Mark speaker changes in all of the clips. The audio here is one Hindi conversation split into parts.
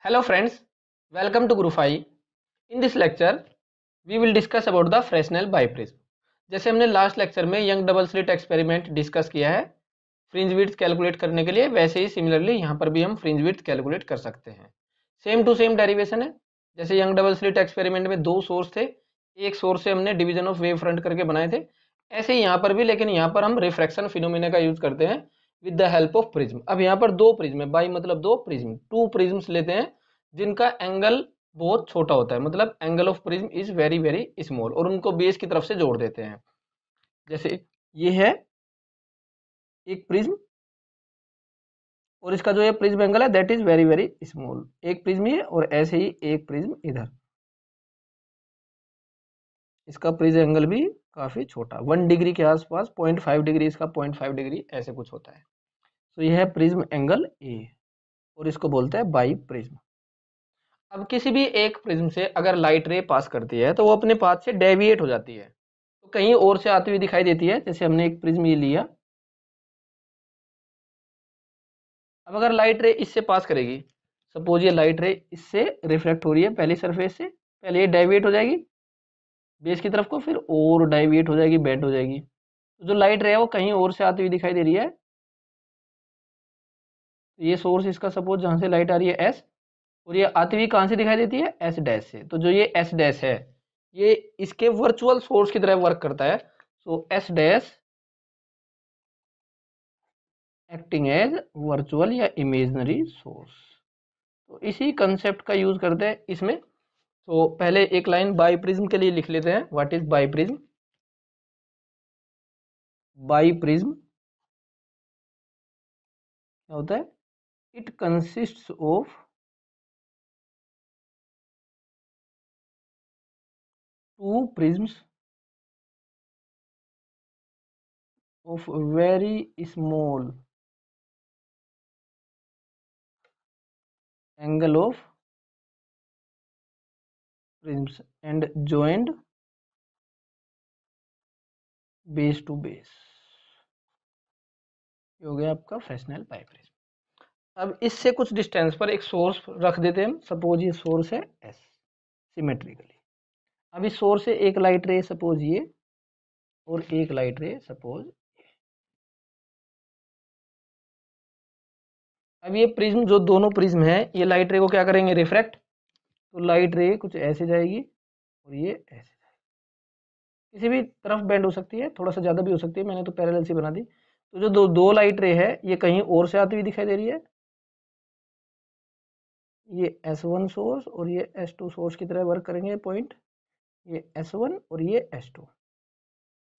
Speaker 1: Hello friends, welcome to Group 5. In this lecture, we will discuss about the Fresnel biprism. जैसे हमने लास्ट लेक्चर में young double slit experiment discuss किया है फ्रिंज विड्थ कैलकुलेट करने के लिए, वैसे ही सिमिलरली यहाँ पर भी हम फ्रिंज विड्थ कैलकुलेट कर सकते हैं। सेम टू सेम डेरिवेशन है। जैसे यंग डबल स्लिट एक्सपेरिमेंट में दो सोर्स थे, एक सोर्स से हमने डिवीजन ऑफ वेव फ्रंट करके बनाए थे, ऐसे ही यहाँ पर भी, लेकिन यहाँ पर हम रिफ्रैक्शन फिनोमिना का यूज करते हैं with the help of prism. अब यहाँ पर दो प्रिज्म है, बाई मतलब दो प्रिज्म, टू प्रिज्म्स लेते हैं जिनका एंगल बहुत छोटा होता है, मतलब angle of prism is very very small, और उनको बेस की तरफ से जोड़ देते हैं। जैसे ये है एक प्रिज्म और इसका जो ये प्रिज्म एंगल है that is very very small, एक प्रिज्म ये और ऐसे ही एक प्रिज्म इधर, इसका प्रिज्म एंगल भी काफी छोटा, 1 डिग्री के आसपास, 0.5 डिग्री, इसका 0.5 डिग्री ऐसे कुछ होता है। तो यह है प्रिज्म एंगल ए और इसको बोलते हैं बाई प्रिज्म। अब किसी भी एक प्रिज्म से अगर लाइट रे पास करती है तो वो अपने पाथ से डेविएट हो जाती है, तो कहीं और से आती हुई दिखाई देती है। जैसे हमने एक प्रिज्म ये लिया, अब अगर लाइट रे इससे पास करेगी, सपोज ये लाइट रे इससे रिफ्लेक्ट हो रही है पहली सरफेस से, पहले ये डेविएट हो जाएगी बेस की तरफ को, फिर और डेविएट हो जाएगी, बेंड हो जाएगी, तो जो लाइट रे है वो कहीं और से आती हुई दिखाई दे रही है। ये सोर्स इसका सपोज जहां से लाइट आ रही है एस, और ये आती हुई कहां से दिखाई देती है एस डैश से, तो जो ये एस डैश है ये इसके वर्चुअल सोर्स की तरह वर्क करता है। So S dash acting as virtual या इमेजनरी सोर्स। तो इसी कंसेप्ट का यूज करते हैं इसमें। तो पहले एक लाइन बाई प्रिज्म के लिए लिख लेते हैं, what is biprism. Biprism क्या होता है, it consists of two prisms of very small angle of prisms and joined base to base। ये हो गया आपका फ्रेस्नेल बाई प्रिज्म। अब इससे कुछ डिस्टेंस पर एक सोर्स रख देते हैं हम, सपोज ये सोर्स है एस सिमेट्रिकली। अब इस सोर्स से एक लाइट रे सपोज ये, और एक लाइट रे सपोज। अब ये प्रिज्म, जो दोनों प्रिज्म है, ये लाइट रे को क्या करेंगे, रिफ्रैक्ट। तो लाइट रे कुछ ऐसे जाएगी और ये ऐसे जाएगी, किसी भी तरफ बेंड हो सकती है, थोड़ा सा ज़्यादा भी हो सकती है, मैंने तो पैरेलल सी बना दी। तो जो दो दो लाइट रे है ये कहीं और से आती हुई दिखाई दे रही है, ये S1 सोर्स और ये S2 सोर्स की तरह वर्क करेंगे पॉइंट, ये S1 और ये S2।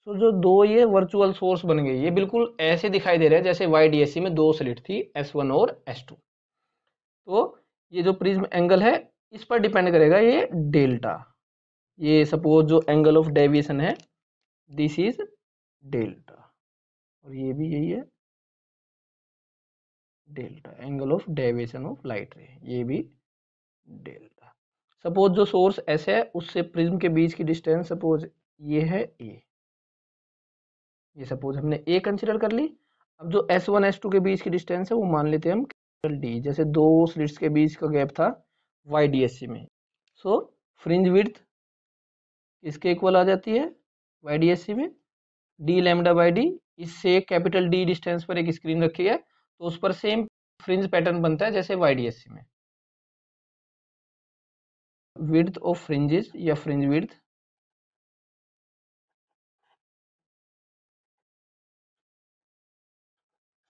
Speaker 1: तो जो दो ये वर्चुअल सोर्स बन गए, ये बिल्कुल ऐसे दिखाई दे रहे हैं जैसे YDSC में दो स्लिट थी S1 और S2। तो ये जो प्रिज्म एंगल है इस पर डिपेंड करेगा ये डेल्टा। ये सपोज जो एंगल ऑफ डेविएशन है दिस इज डेल्टा, और ये भी यही है delta, angle of deviation of light रे, ये भी डेल्टा। सपोज जो सोर्स S है उससे प्रिज्म के बीच की डिस्टेंस सपोज ये है A, ये सपोज हमने A कंसिडर कर ली। अब जो S1 S2 के बीच की डिस्टेंस है वो मान लेते हैं हम कैपिटल D, जैसे दो स्लिट्स के बीच का गैप था YDSC में। सो फ्रिंज विड्थ इसके इक्वल आ जाती है YDSC में d लैम्डा बाई डी। इससे कैपिटल D डिस्टेंस पर एक स्क्रीन रखी है तो उस पर सेम फ्रिंज पैटर्न बनता है जैसे YDSC में। विड्थ ऑफ फ्रिंजेस या फ्रिंज विड्थ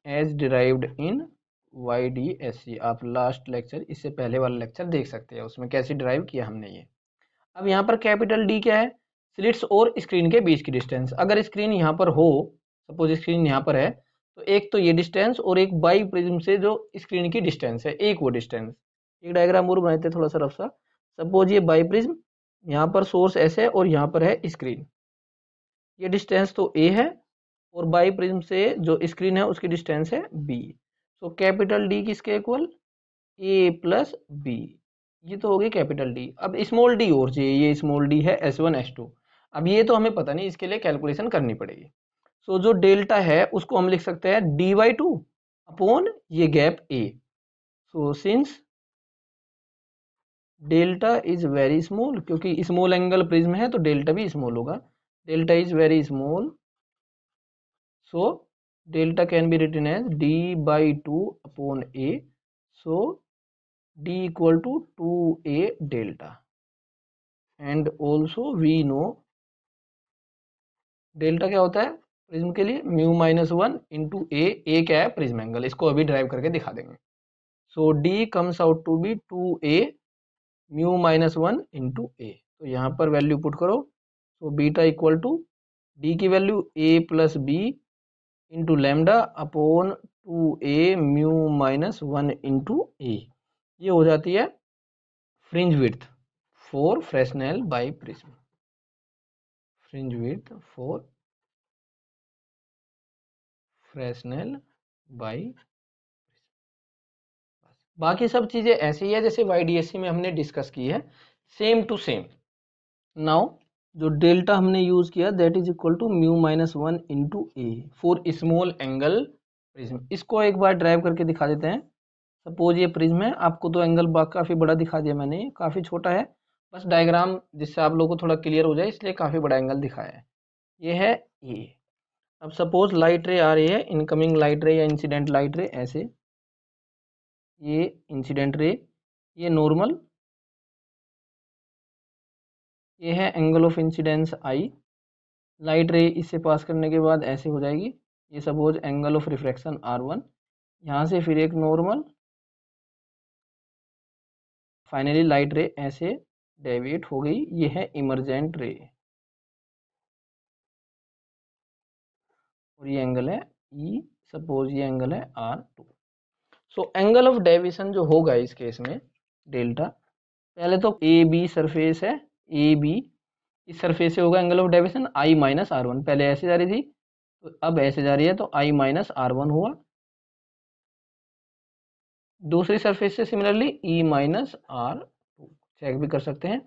Speaker 1: एज डिराइव्ड इन YDSC। आप लास्ट लेक्चर, इससे पहले वाला लेक्चर देख सकते हैं, उसमें कैसे डिराइव किया हमने ये। अब यहाँ पर कैपिटल D क्या है, स्लिट्स और स्क्रीन के बीच की डिस्टेंस। अगर स्क्रीन यहाँ पर हो, सपोज स्क्रीन यहाँ पर है, तो एक तो ये डिस्टेंस और एक बाई प्रिज्म से जो स्क्रीन की डिस्टेंस है, एक वो डिस्टेंस। एक डायग्राम और बनाते हैं थोड़ा सा रफ सा। सपोज ये बाई प्रिज्म, यहाँ पर सोर्स S है और यहाँ पर है स्क्रीन, ये डिस्टेंस तो A है, और बाई प्रिज्म से जो स्क्रीन है उसकी डिस्टेंस है B। सो कैपिटल D किसके इक्वल, A प्लस B। ये तो हो गई कैपिटल D। अब स्मॉल d और चाहिए, ये स्मॉल d है S1 S2। अब ये तो हमें पता नहीं, इसके लिए कैलकुलेशन करनी पड़ेगी। सो जो डेल्टा है उसको हम लिख सकते हैं d/2 अपॉन ये gap A। So since delta is very small, क्योंकि स्मॉल एंगल प्रिज्म है तो डेल्टा भी स्मॉल होगा। Delta is very small, so delta can be written as d/2/a, so d equal to 2a delta. And also we know delta क्या होता है प्रिज्म के लिए, μ-1 इंटू ए क्या है प्रिज्म एंगल, इसको अभी ड्राइव करके दिखा देंगे। So d comes out to be 2a μ-1 into A. तो यहाँ पर वैल्यू पुट करो, तो बीटा इक्वल टू डी की value a+b into lambda upon 2a μ-1 into A. ये हो जाती है fringe width for Fresnel by prism. Fringe width for Fresnel by. बाकी सब चीज़ें ऐसी ही है जैसे YDSC में हमने डिस्कस की है, सेम टू सेम। नाउ जो डेल्टा हमने यूज़ किया that is equal to μ-1 into A for small angle prism. इसको एक बार ड्राइव करके दिखा देते हैं। सपोज ये प्रिज्म है, आपको तो एंगल काफ़ी बड़ा दिखा दिया मैंने, काफ़ी छोटा है, बस डायग्राम जिससे आप लोगों को थोड़ा क्लियर हो जाए इसलिए काफ़ी बड़ा एंगल दिखाया है। ये है ए। अब सपोज लाइट रे आ रही है, इनकमिंग लाइट रे या इंसिडेंट लाइट रे, ऐसे ये इंसिडेंट रे, ये नॉर्मल, ये है angle of incidence I. Light रे इससे पास करने के बाद ऐसे हो जाएगी, ये suppose angle of refraction R1, यहाँ से फिर एक नॉर्मल, फाइनली लाइट रे ऐसे डेविएट हो गई, ये है इमरजेंट रे और ये एंगल है E, सपोज ये एंगल है R2। So angle of deviation जो होगा इस केस में डेल्टा, पहले तो ए बी सरफेस है, ए बी इस सरफेस से होगा एंगल ऑफ डेविएशन I-R1, पहले ऐसे जा रही थी तो अब ऐसे जा रही है तो I-R1 हुआ। दूसरी सरफेस से सिमिलरली E-R2 चेक भी कर सकते हैं।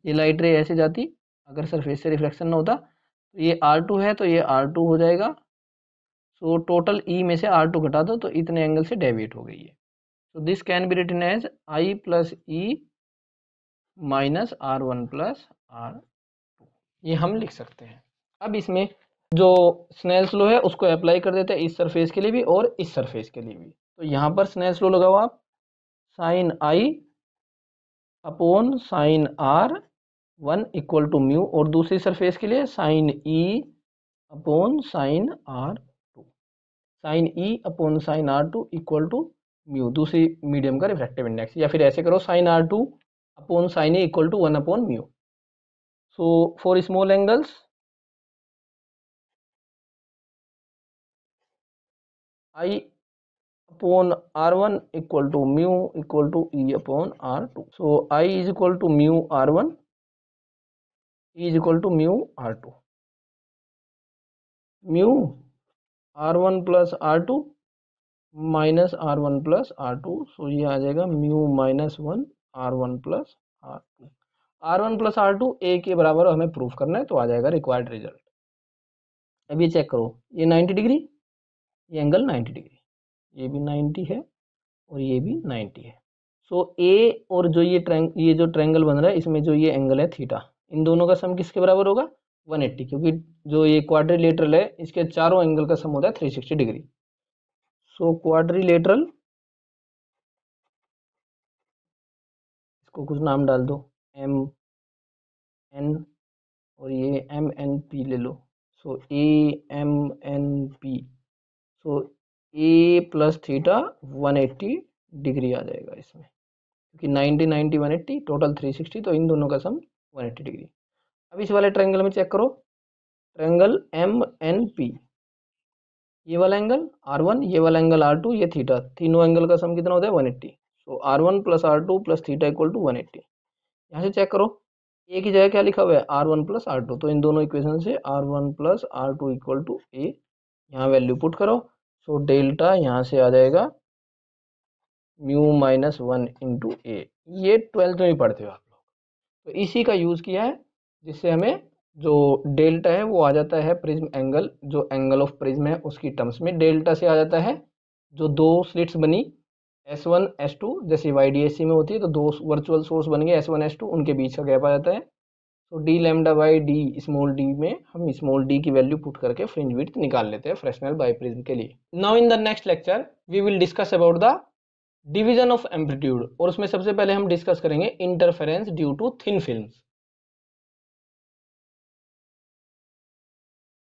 Speaker 1: ये लाइट रे ऐसे जाती, अगर सरफेस से रिफ्लेक्शन ना होता तो ये R2 है तो ये R2 हो जाएगा। सो टोटल E में से R2 घटा दो तो इतने एंगल से डेविएट हो गई है। So this can be written as I plus E minus R1 plus R2, ये हम लिख सकते हैं। अब इसमें जो स्नेल्स लॉ है उसको अप्लाई कर देते हैं इस सरफेस के लिए भी और इस सरफेस के लिए भी। तो यहाँ पर स्नेल्स लॉ लगाओ आप, sine I upon sine R1 equal to mu, और दूसरी सरफेस के लिए sine E upon sine R2, sine E upon sine R2 equal to mu, दूसरी मीडियम का रिफ्रैक्टिव इंडेक्स, या फिर ऐसे करो sine R2 upon sine E equal to 1 upon mu. So for small angles I upon R1 equal to mu equal to E upon R2। So I is equal to mu R1, E is equal to mu R2, mu R1 plus R2 minus R1 plus R2, so ये आ जाएगा μ-1 R1 plus R2। R1 plus R2 ए के बराबर हमें प्रूफ करना है तो आ जाएगा रिक्वायर्ड रिजल्ट। अब ये चेक करो, ये 90 डिग्री, ये एंगल 90 डिग्री, ये भी 90 है और ये भी 90 है। सो ए और जो ये जो ट्रायंगल बन रहा है इसमें जो ये एंगल है थीटा, इन दोनों का सम किसके बराबर होगा 180, क्योंकि जो ये क्वाड्रिलेटरल है इसके चारों एंगल का सम होता है 360 डिग्री। सो क्वाड्रिलेटरल, इसको कुछ नाम डाल दो एम एन और ये एम एन पी ले लो। So A M N P, so A plus theta 180 degree आ जाएगा इसमें, क्योंकि 90 90 180 टोटल 360, तो इन दोनों का सम 180 डिग्री। अब इस वाले ट्रायंगल में चेक करो, ट्रायंगल एम एन पी, ये वाला एंगल R1, ये वाला एंगल R2, ये थीटा, तीनों एंगल का सम कितना होता है 180। So R1 plus R2 plus theta equal to 180। यहाँ से चेक करो, ए की जगह क्या लिखा हुआ है R1 प्लस R2, तो इन दोनों इक्वेशन से R1 plus R2 equal to ए, यहाँ वैल्यू पुट करो। सो डेल्टा यहाँ से आ जाएगा μ-1 इंटू ए, ये 12th में ही पढ़ते हो आप लोग, तो इसी का यूज़ किया है जिससे हमें जो डेल्टा है वो आ जाता है प्रिज्म एंगल, जो एंगल ऑफ प्रिज्म है उसकी टर्म्स में डेल्टा से आ जाता है। जो दो स्लिट्स बनी S1 S2 जैसे YDAC में होती है, तो दो वर्चुअल सोर्स बन गए S1 S2, उनके बीच का गैप आ जाता है। तो d lambda by d small d में हम स्मॉल डी की वैल्यू पुट करके फ्रिंज विड्थ निकाल लेते हैं फ्रेस्नेल बाइप्रिज्म के लिए। Now in the next lecture we will discuss about the division of amplitude, और उसमें सबसे पहले हम डिस्कस करेंगे interference due to thin films.